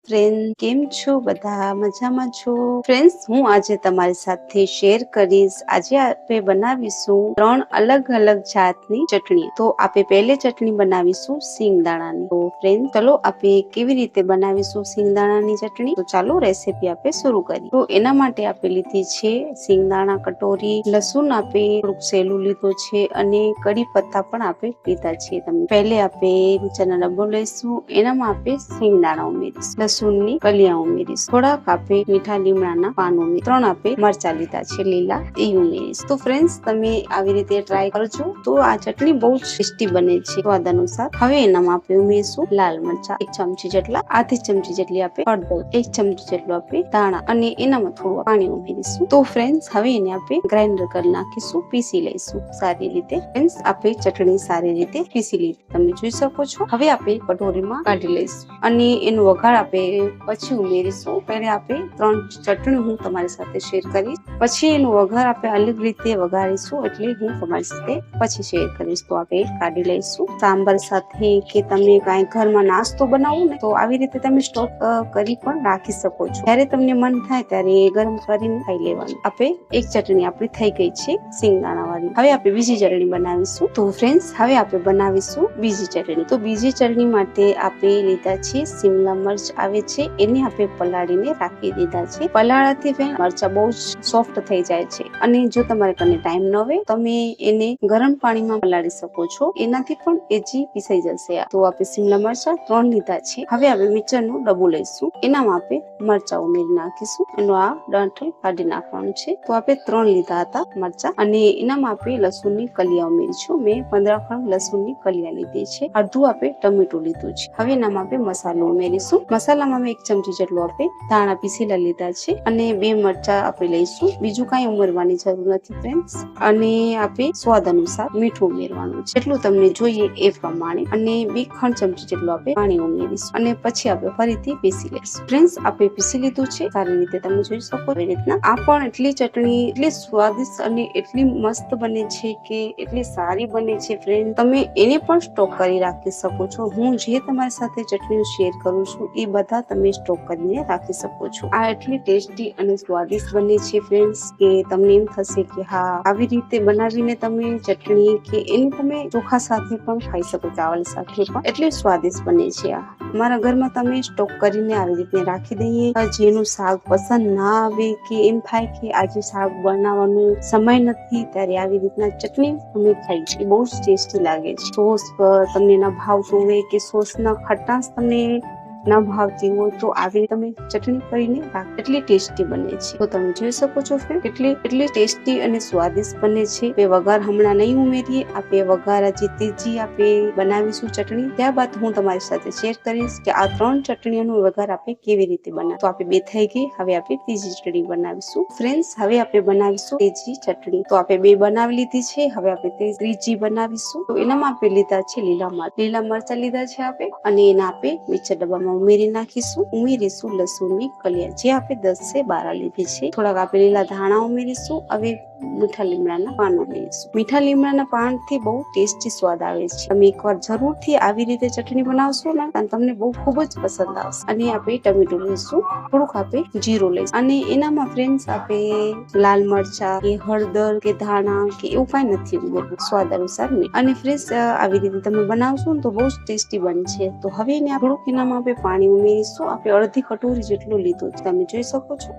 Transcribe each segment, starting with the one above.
Friend, કેમ છો? બધા મજામાં છો? ફ્રેન્ડ્સ, હું આજે તમારી સાથે શેર કરીશ. આજે આપણે બનાવીશું 3 અલગ અલગ જાતની ચટણી. તો આપણે પહેલી ચટણી બનાવીશું સિંગદાણાની. તો ફ્રેન્ડ, ચલો આપણે કેવી રીતે બનાવીશું સિંગદાણાની ચટણી? તો ચાલો રેસીપી આપણે શરૂ કરીએ. તો એના માટે આપણે લીધી છે સિંગદાણા કટોરી, લસણ આપણે થોડુંક સેલું લીધું છે અને કડી પત્તા પણ આપણે લીધા છે. તમે પહેલે આપણે નીચેના ડબ્બો લઈશું, એનામાં આપણે સિંગદાણા ઉમેરીશું, લસણની કલિયા ઉમેરીશું, થોડાક આપણે મીઠા લીમડાના પાન ઉમેરીશું, 3 આપણે મરચા લીધા છે લીલા, એ ઉમેરીશું. તો ફ્રેન્ડ્સ, તમે આવી રીતે ટ્રાય કરજો તો આ ચટણી બહુ ટેસ્ટી બને છે સ્વાદ અનુસાર. હવે એનામાં આપણે ઉમેરીશું લાલ મરચા 1 ચમચી જેટલા, આધી ચમચી જેટલી આપણે હળદર, 1 ચમચી જેટલું આપણે ધાણા અને એનામાં થોડું પાણી ઉમેરીશું. તો ફ્રેન્ડ્સ, હવે એને આપણે ગ્રાઇન્ડર કરી નાખીશું, પીસી લઈશું સારી રીતે. ફ્રેન્ડ્સ, આપણે ચટણી સારી રીતે પીસી લીધી, તમે જોઈ શકો છો. હવે આપણે કટોરીમાં કાઢી લઈશું અને એનો વઘાર આપણે પછી ઉમેરીશું. પહેલા આપણે 3 ચટણી હું તમારી સાથે શેર કરીશ, પછી એનો વઘાર આપણે અલગ રીતે વઘારીશું, એટલે હું તમારી સાથે પછી શેર કરીશ. તો આપણે કાઢી લઈશું. સાંભાર સાથે કે તમે કાંઈ ઘરમાં નાસ્તો બનાવો ને, તો આવી રીતે તમે સ્ટોક કરી પણ રાખી શકો છો. જ્યારે તમને મન થાય ત્યારે ગરમ કરીને ખાઈ લેવાનું. આપણે એક ચટણી આપણી થઈ ગઈ છે સિંગદાણા વાળી. હવે આપણે બીજી ચટણી બનાવીશું. તો ફ્રેન્ડ્સ, હવે આપણે બનાવીશું બીજી ચટણી. તો બીજી ચટણી માટે આપણે લીધા છે શિમલા મરચ આવે છે, એને આપણે પલાળીને રાખી દીધા છે. પલાળાથી મરચા બહુ સોફ્ટ થઈ જાય છે અને જો તમારે કને ટાઈમ ન હોય, તમે એને ગરમ પાણીમાં પલાળી શકો છો, એનાથી પણ એજી પીસાઈ જશે. તો આપણે શિમલા મરચા 3 લીધા છે. હવે આપણે મિક્સરનું ડબ્બું લઈશું, એનામાં આપણે મરચા ઉમેરી નાખીશું. એનો આ ડંઠલ કાઢી નાખવાનું છે. તો આપણે 3 લીધા હતા મરચા અને એનામાં આપણે લસણની કલિયા ઉમેરીશું. મેં 15 ખણ લસણની કલિયા લીધી છે. અડધું આપણે ટમેટું લીધું છે. હવે એનામાં આપણે મસાલો ઉમેરીશું. મસાલામાં મેં 1 ચમચી જેટલું આપણે ધાણા પીસેલા લીધા છે અને 2 મરચા આપણે લઈશું. બીજું કઈ ઉમેરવાની જરૂર નથી ફ્રેન્ડ્સ. અને આપણે સ્વાદ અનુસાર મીઠું ઉમેરવાનું છે, જેટલું તમને જોઈએ એ પ્રમાણે. અને 2 ખંડ ચમચી જેટલું આપણે પાણી ઉમેરીશું અને પછી આપણે ફરીથી પીસી લઈશું. ફ્રેન્ડ્સ, આપણે પીસી લીધું છે સારી રીતે, તમે જોઈ શકો એ રીતના. આ પણ એટલી ચટણી એટલી સ્વાદિષ્ટ અને એટલી મસ્ત બને છે કે એટલી સારી બને છે ફ્રેન્ડ, તમે એને પણ સ્ટોક કરી રાખી શકો છો. હું જે તમારી સાથે ચટણી શેર કરું છું એ બધા તમે સ્ટોક કરીને રાખી શકો છો. આ એટલી ટેસ્ટી અને સ્વાદિષ્ટ બને છે ફ્રેન્ડ્સ કે તમને એમ થશે કે હા, આવી રીતે બનાવીને તમે ચટણી કે એને તમે ચોખા સાથે પણ ખાઈ શકો, ચાવલ સાથે પણ. એટલી સ્વાદિષ્ટ બને છે આ. અમારા ઘરમાં તમે સ્ટોક કરીને આવી રીતે રાખી દઈએ. જેનું શાક પસંદ ના આવે કે એમ થાય કે આજે શાક બનાવવાનું સમય નથી, ત્યારે આવી રીતના ચટણી અમે ખાઈ છીએ. બહુ જ ટેસ્ટી લાગે છે. સોસ તમને ના ભાવતું હોય કે સોસ ના ખટાશ તમને ના ભાવતી હોય, તો આવી તમે ચટણી કરીને રાખ, એટલી ટેસ્ટી બને છે. તો તમે જોઈ શકો છો ફ્રેન્ડ, એટલી ટેસ્ટી અને સ્વાદિષ્ટ બને છે. આપણે વઘાર હમણાં નહીં ઉમેરીએ, આપણે વઘાર હજી ત્રીજી આપણે બનાવીશું ચટણી. ત્યારબાદ હું તમારી સાથે શેર કરીશ કે આ 3 ચટણીઓનો વઘાર આપણે કેવી રીતે બનાવ. તો આપણે 2 થઈ ગઈ, હવે આપણે ત્રીજી ચટણી બનાવીશું. ફ્રેન્ડ્સ, હવે આપણે બનાવીશું ત્રીજી ચટણી. તો આપણે 2 બનાવી લીધી છે, હવે આપણે ત્રીજી બનાવીશું. તો એનામાં આપણે લીધા છે લીલા મરચા લીધા છે આપણે, અને એના આપણે મિક્સર ડબ્બામાં ઉમેરી નાખીશું. ઉમેરીશું લસણની કલિયા, જે આપણે 10 થી 12 લીધી છે. થોડાક આપણે લીલા ધાણા ઉમેરીશું. હવે મીઠા લીમડાના પાન ઉમેરીશું. મીઠા લીમડાના પાન થી બહુ ટેસ્ટી સ્વાદ આવે છે. તમે એકવાર જરૂરથી આવી રીતે ચટણી બનાવશો ને, તમને બહુ ખૂબ જ પસંદ આવશે. અને આપણે ટમેટું લઈશું, થોડુંક આપણે જીરું લઈશું અને એનામાં ફ્રેન્ડ્સ આપણે લાલ મરચા કે હળદર કે ધાણા કે એવું કઈ નથી ઉમેરવું, સ્વાદ અનુસાર. અને ફ્રેન્ડ્સ, આવી રીતે તમે બનાવશો ને તો બહુ જ ટેસ્ટી બનશે. તો હવે એને થોડુંક એનામાં આપણે પાણી ઉમેરીશું. આપણે અડધી કટોરી જેટલું લીધું, તમે જોઈ શકો છો.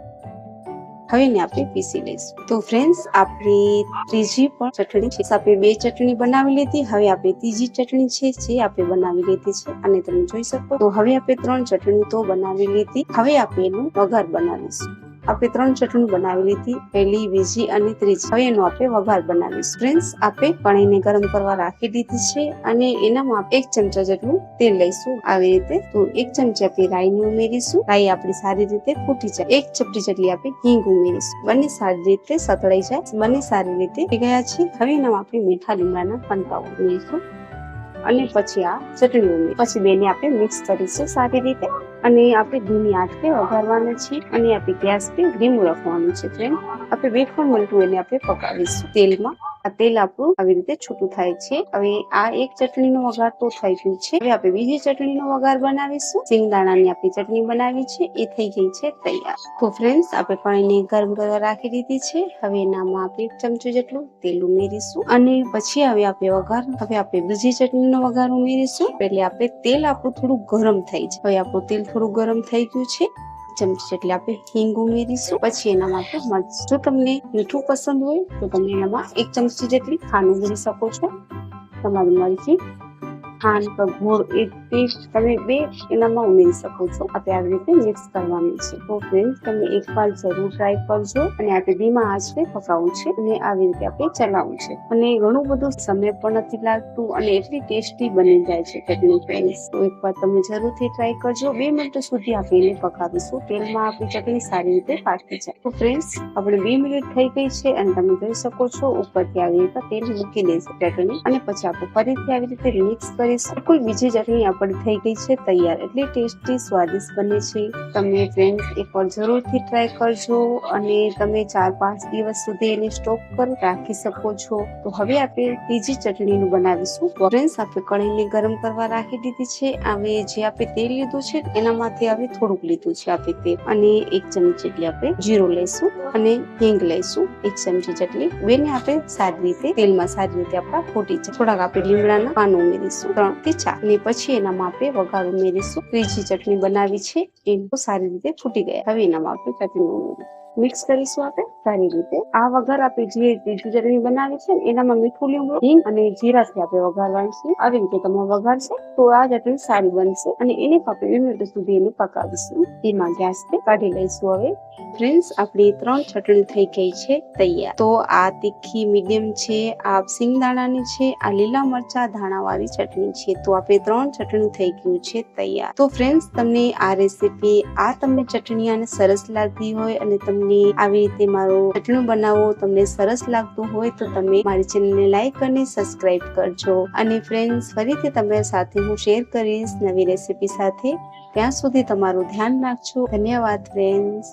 હવે એને આપણે પીસી લઈશું. તો ફ્રેન્ડ્સ, આપણી ત્રીજી પણ ચટણી છે. આપણે 2 ચટણી બનાવી લીધી, હવે આપણે ત્રીજી ચટણી છે જે આપણે બનાવી લીધી છે અને તમે જોઈ શકો. તો હવે આપણે 3 ચટણી તો બનાવી લીધી. હવે આપણે એનો વઘાર બનાવીશું. આપણે 3 ચટણી બનાવી લીધી, પહેલી, બીજી અને ત્રીજી. હવે એનો આપણે વઘાર બનાવીશું. ફ્રેન્ડ્સ, આપણે કઢાઈને ગરમ કરવા રાખી દીધી છે અને એનામાં 1 ચમચા જેટલું તેલ લઈશું આવી રીતે. તો 1 ચમચી આપણે રાઈ ઉમેરીશું. રાઈ આપણી સારી રીતે ફૂટી જાય. 1 ચપટી જેટલી આપણે હિંગ ઉમેરીશું. બંને સારી રીતે સતળાઈ જાય. બંને સારી રીતે થઈ ગયા છે. હવે એનામાં આપણે મીઠા લીમડાના પંતા ઉમેરીશું અને પછી આ ચટણી ઉમેરી, પછી બેને આપણે મિક્સ કરીશું સારી રીતે. અને આપણે ધીમી આંચે વઘારવાના છે અને આપણે ગેસ પે ધીમું રાખવાનું છે ફ્રેન્ડ. આપણે 2 મિનિટ એને આપણે પકાવીશું તેલમાં. આ તેલ આપણું આવી રીતે છૂટું થાય છે. હવે આ એક ચટણીનો વઘાર તો થઈ ગયું છે. હવે આપણે બીજી ચટણીનો વઘાર બનાવીશું. સિંગદાણાની આપણી ચટણી બનાવી છે એ થઈ ગઈ છે તૈયાર. તો ફ્રેન્ડ્સ આપણે પાણીને ગરમ કરવા રાખી દીધી છે. હવે એનામાં આપણે 1 ચમચી જેટલું તેલ ઉમેરીશું અને પછી હવે આપણે બીજી ચટણીનો વઘાર ઉમેરીશું. એટલે આપણે તેલ આપણું થોડું ગરમ થઈ જાય. હવે આપણું તેલ થોડું ગરમ થઈ ગયું છે. ચમચી જેટલી આપણે હિંગ ઉમેરીશું. પછી એનામાં આપણે મરચું, જો તમને મીઠું પસંદ હોય તો તમે એનામાં 1 ચમચી જેટલી ખાંડ ઉમેરી શકો છો. તમારી મરજી. ખાંડ કે ગોળ એક ટેસ્ટ તમે બે એનામાં ઉમેરી શકો છો. આપણે આવી રીતે મિક્સ કરવાનું છે. તો ફ્રેન્ડ્સ તમે એકવાર જરૂર ટ્રાય કરજો અને આપણે ધીમા આંચે પકાવવું છે અને આવી રીતે આપણે ચલાવવું છે. અને ઘણું બધું સમય પણ નથી લાગતું અને એટલી ટેસ્ટી બની જાય છે ચટણી ફ્રેન્ડ્સ. તો એકવાર તમે જરૂરથી ટ્રાય કરજો. 2 મિનિટ સુધી આપણે એને પકાવીશું. તેલમાં આપણી ચટણી સારી રીતે પાકી જાય. તો ફ્રેન્ડ્સ આપણે 2 મિનિટ થઈ ગઈ છે અને તમે જોઈ શકો છો ઉપરથી આવી રીતે તેલ મૂકી દઈશું ચટણી અને પછી આપણે ફરીથી આવી રીતે મિક્સ કરીશું. કોઈ બીજી ચટણી આપણી થઈ ગઈ છે તૈયાર. એટલી ટેસ્ટી સ્વાદિષ્ટ બને છે. તમે ફ્રેન્ડ્સ એકવાર જરૂરથી ટ્રાય કરજો અને તમે 4-5 દિવસ સુધી એને સ્ટોક કરી રાખી શકો છો. તો હવે આપણે ત્રીજી ચટણીનું બનાવીશું. ફ્રેન્ડ્સ આપણે કઢાઈને ગરમ કરવા રાખી દીધી છે. હવે જે આપણે તેલ લીધું છે એનામાંથી હવે થોડુંક લીધું છે આપણે તેલ અને 1 ચમચી જેટલી આપણે જીરું લઈશું અને હિંગ લઈશું 1 ચમચી જેટલી. બેને આપણે સારી રીતે તેલમાં સારી રીતે આપણા ફૂટી જાય. થોડાક આપણે લીમડાના પાન ઉમેરીશું 3 થી 4 અને પછી એનામાં આપણે વઘાર ઉમેરીશું. ત્રીજી ચટણી બનાવી છે એ સારી રીતે ફૂટી ગયા. હવે એનામાં આપણે ચટણી ઉમેરીશું. મિક્સ કરીશું આપણે સારી રીતે. આ વઘાર આપણે જે ત્રીજી ચટણી બનાવી છે એનામાં મીઠું લીમડો હિંગ અને જીરાથી આપણે વઘારવાનું છે. આવી રીતે તમે વઘારશો તો આ ચટણી સારી બનશે અને એને આપણે 2 મિનિટ સુધી એને પકાવીશું. એમાં ગેસ ને કાઢી લઈશું. હવે ફ્રેન્ડ્સ આપણી 3 ચટણી થઈ ગઈ છે તૈયાર. તો આ તીખી મીડિયમ છે, આ સિંગદાણાની છે, આ લીલા મરચા ધાણાવાળી ચટણી છે. તો આપણે 3 ચટણી થઈ ગયું છે તૈયાર. તો ફ્રેન્ડ્સ તમને આ રેસીપી તમને ચટણી અને સરસ લાગતી હોય અને તમને આવી રીતે મારો ચટણી બનાવવો તમને સરસ લાગતું હોય તો તમે મારી ચેનલને લાઈક અને સબસ્ક્રાઇબ કરજો. અને ફ્રેન્ડ્સ ફરીથી તમારી સાથે હું શેર કરીશ નવી રેસીપી સાથે. ત્યાં સુધી તમારું ધ્યાન રાખજો. ધન્યવાદ ફ્રેન્ડ્સ.